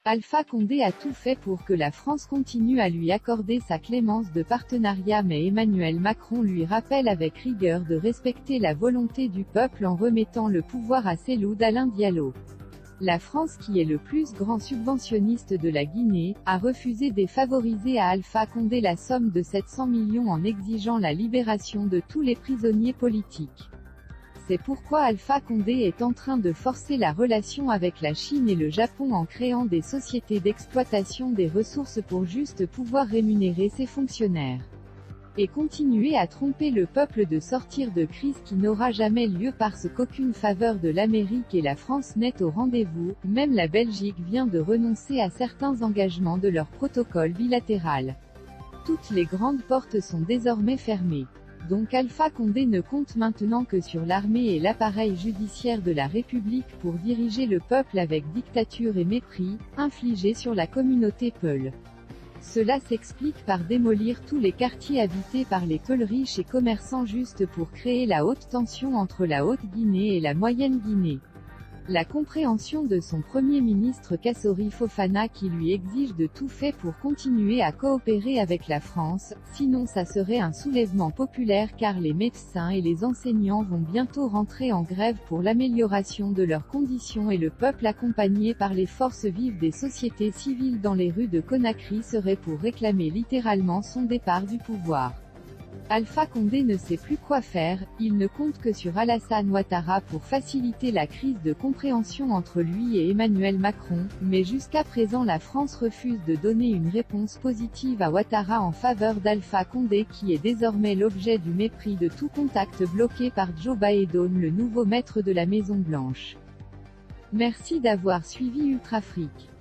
Alpha Condé a tout fait pour que la France continue à lui accorder sa clémence de partenariat, mais Emmanuel Macron lui rappelle avec rigueur de respecter la volonté du peuple en remettant le pouvoir à Cellou Dalein Diallo. La France, qui est le plus grand subventionniste de la Guinée, a refusé de favoriser à Alpha Condé la somme de 700 millions en exigeant la libération de tous les prisonniers politiques. C'est pourquoi Alpha Condé est en train de forcer la relation avec la Chine et le Japon en créant des sociétés d'exploitation des ressources pour juste pouvoir rémunérer ses fonctionnaires. Et continuer à tromper le peuple de sortir de crise qui n'aura jamais lieu parce qu'aucune faveur de l'Amérique et la France n'est au rendez-vous. Même la Belgique vient de renoncer à certains engagements de leur protocole bilatéral. Toutes les grandes portes sont désormais fermées. Donc Alpha Condé ne compte maintenant que sur l'armée et l'appareil judiciaire de la République pour diriger le peuple avec dictature et mépris, infligé sur la communauté Peul. Cela s'explique par démolir tous les quartiers habités par les Peuls riches et commerçants juste pour créer la haute tension entre la Haute-Guinée et la Moyenne-Guinée. La compréhension de son Premier ministre Kassori Fofana qui lui exige de tout faire pour continuer à coopérer avec la France, sinon ça serait un soulèvement populaire car les médecins et les enseignants vont bientôt rentrer en grève pour l'amélioration de leurs conditions et le peuple accompagné par les forces vives des sociétés civiles dans les rues de Conakry serait pour réclamer littéralement son départ du pouvoir. Alpha Condé ne sait plus quoi faire, il ne compte que sur Alassane Ouattara pour faciliter la crise de compréhension entre lui et Emmanuel Macron, mais jusqu'à présent la France refuse de donner une réponse positive à Ouattara en faveur d'Alpha Condé qui est désormais l'objet du mépris de tout contact bloqué par Joe Biden, le nouveau maître de la Maison Blanche. Merci d'avoir suivi Ultrafrique.